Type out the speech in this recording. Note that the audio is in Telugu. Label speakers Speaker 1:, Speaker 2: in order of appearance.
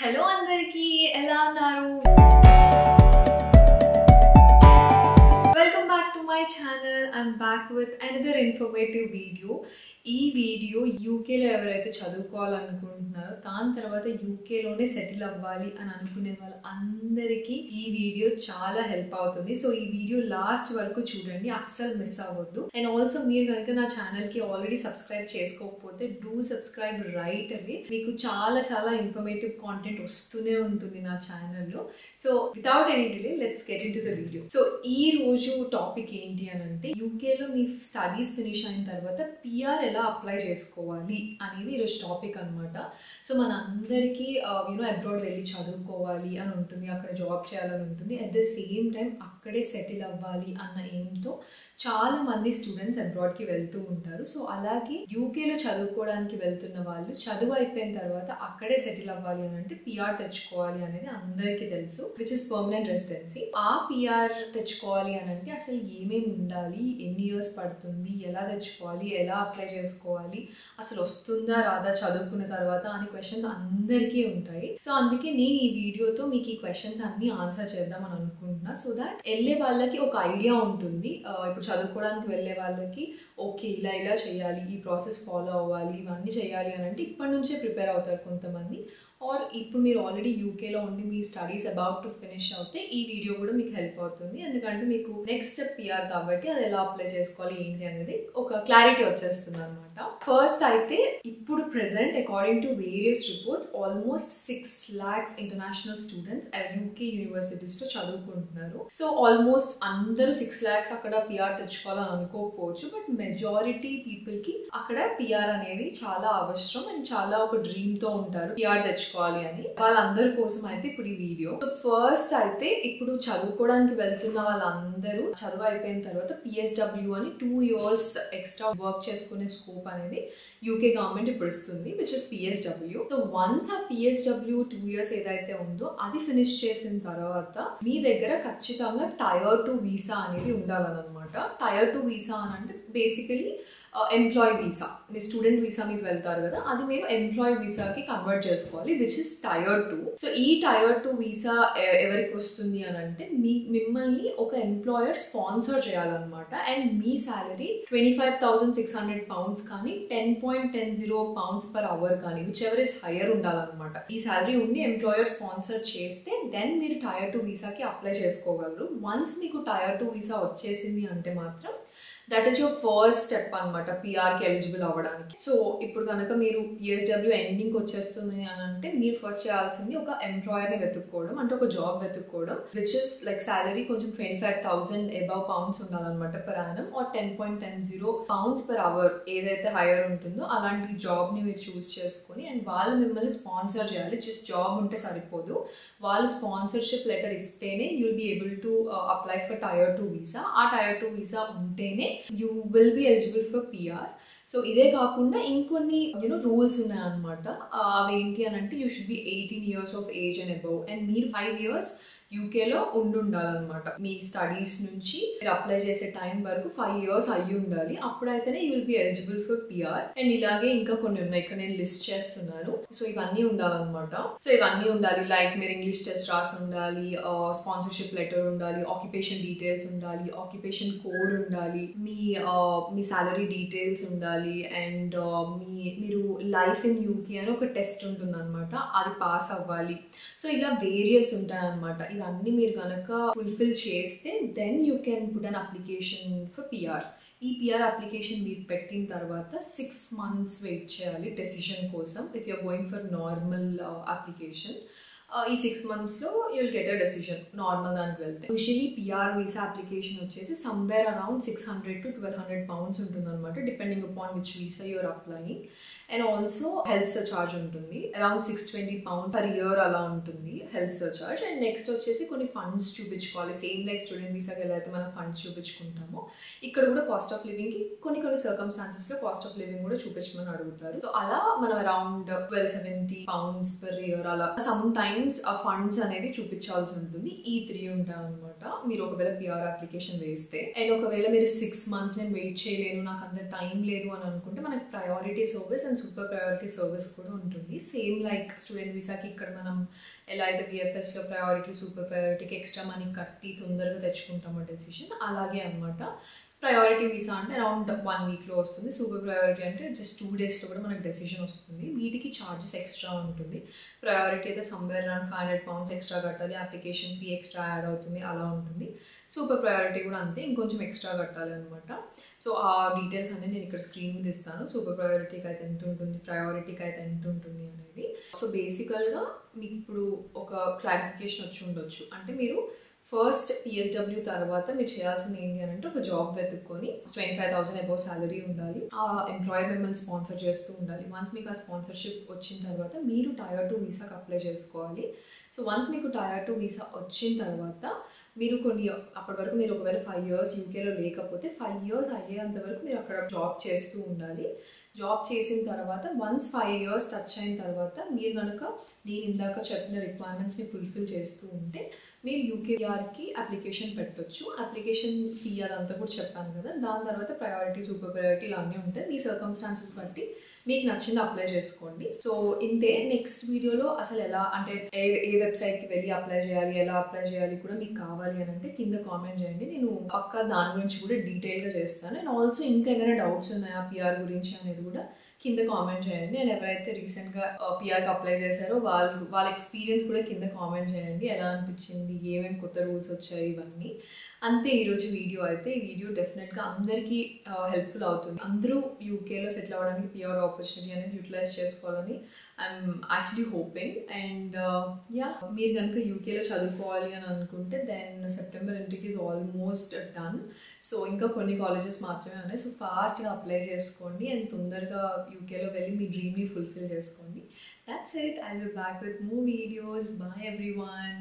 Speaker 1: హలో అందరికీ ఎలా ఉన్నారు? Welcome back to my channel. I'm back with another informative video. ఈ వీడియో యూకేలో ఎవరైతే చదువుకోవాలనుకుంటున్నారో దాని తర్వాత యూకేలోనే సెటిల్ అవ్వాలి అని అనుకునే వాళ్ళందరికీ ఈ వీడియో చాలా హెల్ప్ అవుతుంది. సో ఈ వీడియో లాస్ట్ వరకు చూడండి, అస్సలు మిస్ అవ్వద్దు. అండ్ ఆల్సో మీరు కనుక నా ఛానల్కి ఆల్రెడీ సబ్స్క్రైబ్ చేసుకోకపోతే డూ సబ్స్క్రైబ్ రైట్ అవే. మీకు చాలా చాలా ఇన్ఫర్మేటివ్ కాంటెంట్ వస్తూనే ఉంటుంది నా ఛానల్లో. So without any delay let's get in to the video. So ఈ రోజు టాపిక్ ఏంటి అని అంటే, యూకేలో మీ స్టడీస్ ఫినిష్ అయిన తర్వాత పిఆర్ ఎలా అప్లై చేసుకోవాలి అనేది ఈరోజు టాపిక్ అనమాట. సో మన అందరికీ అబ్రాడ్ వెళ్ళి చదువుకోవాలి అని ఉంటుంది, అక్కడ జాబ్ చేయాలని ఉంటుంది. అట్ ద సేమ్ టైం అక్కడే సెటిల్ అవ్వాలి అన్న ఎయిమ్తో చాలా మంది స్టూడెంట్స్ అబ్రాడ్కి వెళ్తూ ఉంటారు. సో అలాగే యూకేలో చదువుకోవడానికి వెళ్తున్న వాళ్ళు చదువు అయిపోయిన తర్వాత అక్కడే సెటిల్ అవ్వాలి అని అంటే పిఆర్ తెచ్చుకోవాలి అనేది అందరికీ తెలుసు, విచ్ ఇస్ పర్మనెంట్ రెసిడెన్సీ. ఆ పిఆర్ తెచ్చుకోవాలి అని అంటే అసలు ఏమేమి ఉండాలి, ఎన్ని ఇయర్స్ పడుతుంది, ఎలా తెచ్చుకోవాలి, ఎలా అప్లై చేసుకోవాలి, అసలు వస్తుందా రాదా చదువుకున్న తర్వాత అని క్వశ్చన్స్ అందరికీ ఉంటాయి. సో అందుకే నేను ఈ వీడియోతో మీకు ఈ క్వశ్చన్స్ అన్ని ఆన్సర్ చేద్దాం అని అనుకుంటున్నా. సో దాట్ వెళ్ళే వాళ్ళకి ఒక ఐడియా ఉంటుంది. ఇప్పుడు చదువుకోవడానికి వెళ్ళే వాళ్ళకి ఓకే ఇలా ఇలా చేయాలి, ఈ ప్రాసెస్ ఫాలో అవ్వాలి, ఇవన్నీ చేయాలి అని అంటే ఇప్పటి నుంచే ప్రిపేర్ అవుతారు కొంతమంది. ఆర్ ఇప్పుడు మీరు ఆల్రెడీ యూకేలో ఉండి మీ స్టడీస్ అబౌట్ టు ఫినిష్ అవుతే ఈ వీడియో కూడా మీకు హెల్ప్ అవుతుంది. ఎందుకంటే మీకు నెక్స్ట్ స్టెప్ పిఆర్ కాబట్టి అది ఎలా అప్లై చేసుకోవాలి ఏంటి అనేది ఒక క్లారిటీ వచ్చేస్తుంది అనమాట. ఫస్ట్ అయితే ఇప్పుడు present according to various reports almost 6 lakhs international students UK యూనివర్సిటీస్లో చదువుకుంటున్నారు. సో ఆల్మోస్ట్ అందరూ 6 lakhs అక్కడ పిఆర్ తెచ్చుకోవాలని అనుకోకపోవచ్చు, బట్ మెజారిటీ పీపుల్కి అక్కడ పిఆర్ అనేది చాలా అవసరం అండ్ చాలా ఒక డ్రీమ్తో ఉంటారు పిఆర్ తెచ్చుకోవాలి అని. వాళ్ళందరి కోసం అయితే ఇప్పుడు ఈ వీడియో. సో ఫస్ట్ అయితే ఇప్పుడు చదువుకోవడానికి వెళ్తున్న వాళ్ళందరూ చదువు అయిపోయిన తర్వాత PSW అని 2 years ఎక్స్ట్రా వర్క్ చేసుకునే స్కోప్ అనేది యూకే గవర్నమెంట్ ఇప్పుడు ఇస్తుంది, which is PSW. So once ఆ PSW 2 years ఏదైతే ఉందో అది ఫినిష్ చేసిన తర్వాత మీ దగ్గర ఖచ్చితంగా Tier 2 వీసా అనేది ఉండాలన్నమాట. Tier 2 వీసా అని అంటే బేసికలీ ఎంప్లాయీ వీసా. మీ స్టూడెంట్ వీసా మీద వెళ్తారు కదా, అది మీరు ఎంప్లాయీ వీసాకి కన్వర్ట్ చేసుకోవాలి, విచ్ ఇస్ Tier 2. సో ఈ Tier 2 వీసా ఎవరికి వస్తుంది అని అంటే మిమ్మల్ని ఒక ఎంప్లాయర్ స్పాన్సర్ చేయాలన్నమాట. అండ్ మీ శాలరీ 25,600 pounds కానీ 10.10 pounds per hour కానీ విచ్ ఎవర్ ఇస్ హైయర్ ఉండాలన్నమాట. ఈ శాలరీ ఉండి ఎంప్లాయర్ స్పాన్సర్ చేస్తే దెన్ మీరు Tier 2 వీసాకి అప్లై చేసుకోగలరు. వన్స్ మీకు Tier 2 వీసా వచ్చేసింది అంటే మాత్రం that is your first step అనమాట పిఆర్కి ఎలిజిబుల్ అవ్వడానికి. సో ఇప్పుడు కనుక మీరు PSW ఎండింగ్కి వచ్చేస్తుంది అని అంటే మీరు ఫస్ట్ చేయాల్సింది ఒక ఎంప్లాయర్ని వెతుక్కోవడం, అంటే ఒక జాబ్ వెతుక్కోవడం, విచ్ ఇస్ లైక్ శాలరీ కొంచెం 25,000 above pounds ఉండాలన్నమాట per annum, or 10.10 pounds per hour ఏదైతే హైయర్ ఉంటుందో అలాంటి జాబ్ని మీరు చూస్ చేసుకొని అండ్ వాళ్ళు మిమ్మల్ని స్పాన్సర్ చేయాలి. జస్ట్ జాబ్ ఉంటే సరిపోదు, వాళ్ళు స్పాన్సర్షిప్ లెటర్ ఇస్తేనే you will be able to apply for Tier 2 visa. ఆ Tier 2 వీసా ఉంటేనే you will be eligible for PR. So ఇదే కాకుండా ఇంకొన్ని రూల్స్ ఉన్నాయన్నమాట. అవి ఏంటి అని అంటే you should be 18 years of age and above, and మీరు 5 years యూకేలో ఉండాలన్నమాట. మీ స్టడీస్ నుంచి మీరు అప్లై చేసే టైం వరకు 5 years అయ్యి ఉండాలి, అప్పుడైతేనే you will be eligible for PR. And ఇలాగే ఇంకా కొన్ని ఉన్నాయి, ఇక్కడ నేను లిస్ట్ చేస్తున్నాను. సో ఇవన్నీ ఉండాలన్నమాట. సో ఇవన్నీ ఉండాలి, లైక్ మీరు ఇంగ్లీష్ టెస్ట్ రాసి ఉండాలి, స్పాన్సర్షిప్ లెటర్ ఉండాలి, ఆక్యుపేషన్ డీటెయిల్స్ ఉండాలి, ఆక్యుపేషన్ కోడ్ ఉండాలి, మీ సాలరీ డీటెయిల్స్ ఉండాలి, అండ్ మీరు లైఫ్ ఇన్ యూకే అని ఒక టెస్ట్ ఉంటుంది అనమాట, అది పాస్ అవ్వాలి. సో ఇలా వేరియస్ ఉంటాయి అనమాట. ఇవన్నీ మీరు కనుక ఫుల్ఫిల్ చేస్తే then you can put an application for PR. ఈ పిఆర్ అప్లికేషన్ మీరు పెట్టిన తర్వాత 6 months వెయిట్ చేయాలి డెసిషన్ కోసం. If you're going for normal application ఈ 6 monthsలో you will get a decision normal దానికి వెళ్తే. యూజువలీ పిఆర్ వీసా అప్లికేషన్ వచ్చేసి సమ్వేర్ అరౌండ్ 600 to 1,200 pounds ఉంటుంది అనమాట, depending upon which visa you're applying. And also health surcharge ఉంటుంది, అరౌండ్ 620 pounds per year అలా ఉంటుంది హెల్త్ సర్చార్జ్. అండ్ నెక్స్ట్ వచ్చేసి కొన్ని ఫండ్స్ చూపించుకోవాలి, సేమ్ లైక్ స్టూడెంట్ వీసాకి ఎలా అయితే మనం ఫండ్స్ చూపించుకుంటామో ఇక్కడ కూడా కాస్ట్ ఆఫ్ లివింగ్కి కొన్ని సర్కమ్స్టాన్సెస్లో కాస్ట్ ఆఫ్ లివింగ్ కూడా చూపించమని అడుగుతారు. సో అలా మనం అరౌండ్ 1,270 pounds per year అలా సమ్ టైమ్స్ ఆ ఫండ్స్ అనేది చూపించాల్సి ఉంటుంది. ఈ 3 ఉంటాయి అనమాట మీరు ఒకవేళ పిఆర్ అప్లికేషన్ వేస్తే. అండ్ ఒకవేళ మీరు 6 months నేను వెయిట్ చేయలేను, నాకు అంత టైం లేదు అని అనుకుంటే మనకి priority service and super priority service కూడా ఉంటుంది. సేమ్ లైక్ స్టూడెంట్ వీసాకి ఇక్కడ మనం ఎలా అయితే VFSలో ప్రయారిటీ సూపర్ ప్రయారిటీకి ఎక్స్ట్రా మనీ కట్టి తొందరగా తెచ్చుకుంటామో డెసిషన్, అలాగే అనమాట. ప్రయారిటీ వీసా అంటే అరౌండ్ 1 వీక్లో వస్తుంది. సూపర్ ప్రయారిటీ అంటే జస్ట్ 2 డేస్లో కూడా మనకు డెసిషన్ వస్తుంది. వీటికి ఛార్జెస్ ఎక్స్ట్రా ఉంటుంది. ప్రయారిటీ అయితే సమ్వేర్ అరౌండ్ £500 ఎక్స్ట్రా కట్టాలి, అప్లికేషన్ ఫీ ఎక్స్ట్రా యాడ్ అవుతుంది, అలా ఉంటుంది. సూపర్ ప్రయారిటీ కూడా అంతే, ఇంకొంచెం ఎక్స్ట్రా కట్టాలి అనమాట. సో ఆ డీటెయిల్స్ అన్నీ నేను ఇక్కడ స్క్రీన్ మీద ఇస్తాను. సూపర్ ప్రయారిటీకి అయితే ఎంత ఉంటుంది, ప్రయారిటీకి అయితే ఎంత ఉంటుంది అనేది. సో బేసికల్గా మీకు ఇప్పుడు ఒక క్లారిఫికేషన్ వచ్చి ఉండొచ్చు. అంటే మీరు ఫస్ట్ PSW తర్వాత మీరు చేయాల్సింది ఏంటి అని అంటే ఒక జాబ్ వెతుక్కొని 25,000 అబౌవ్ సాలరీ ఉండాలి. ఆ ఎంప్లాయర్ మిమ్మల్ని స్పాన్సర్ చేస్తూ ఉండాలి. వన్స్ మీకు ఆ స్పాన్సర్షిప్ వచ్చిన తర్వాత మీరు Tier 2 వీసాకి అప్లై చేసుకోవాలి. సో వన్స్ మీకు Tier 2 వీసా వచ్చిన తర్వాత మీరు అప్పటి వరకు మీరు ఒకవేళ 5 years యూకేలో లేకపోతే 5 years అయ్యేంత వరకు మీరు అక్కడ జాబ్ చేస్తూ ఉండాలి. జాబ్ చేసిన తర్వాత వన్స్ 5 years టచ్ అయిన తర్వాత మీరు కనుక నేను ఇందాక చెప్పిన రిక్వైర్మెంట్స్ని ఫుల్ఫిల్ చేస్తూ ఉంటే మీరు UKVRకి అప్లికేషన్ పెట్టొచ్చు. అప్లికేషన్ ఫీ అదంతా కూడా చెప్పాను కదా. దాని తర్వాత ప్రయారిటీ సూపర్ ప్రయారిటీ ఇలా అన్నీ ఉంటాయి. మీ సర్కమ్స్టాన్సెస్ బట్టి మీకు నచ్చింది అప్లై చేసుకోండి. సో ఇంతే. నెక్స్ట్ వీడియోలో అసలు ఎలా అంటే ఏ వెబ్సైట్కి వెళ్ళి అప్లై చేయాలి, ఎలా అప్లై చేయాలి కూడా మీకు కావాలి అని అంటే కింద కామెంట్ చేయండి. నేను పక్కా దాని గురించి కూడా డీటెయిల్గా చేస్తాను. అండ్ ఆల్సో ఇంకా ఏమైనా డౌట్స్ ఉన్నాయా PR గురించి అనేది కూడా కింద కామెంట్ చేయండి. అండ్ ఎవరైతే రీసెంట్గా PRకి అప్లై చేశారో వాళ్ళ ఎక్స్పీరియన్స్ కూడా కింద కామెంట్ చేయండి. ఎలా అనిపించింది, ఏమేమి కొత్త రూల్స్ వచ్చాయి, ఇవన్నీ. అంతే ఈరోజు వీడియో అయితే. ఈ వీడియో డెఫినెట్గా అందరికీ హెల్ప్ఫుల్ అవుతుంది. అందరూ యూకేలో సెటిల్ అవ్వడానికి PR ఆపర్చునిటీ అనేది యూటిలైజ్ చేసుకోవాలని ఐఎమ్ యాక్చువల్లీ హోపింగ్. అండ్ మీరు కనుక యూకేలో చదువుకోవాలి అని అనుకుంటే దెన్ సెప్టెంబర్ ఎంట్రీకి ఈజ్ ఆల్మోస్ట్ డన్. సో ఇంకా కొన్ని కాలేజెస్ మాత్రమే ఉన్నాయి. సో ఫాస్ట్గా అప్లై చేసుకోండి అండ్ తొందరగా యూకేలో వెళ్ళి మీ డ్రీమ్ని ఫుల్ఫిల్ చేసుకోండి. That's it. I'll be back with more videos. Bye everyone.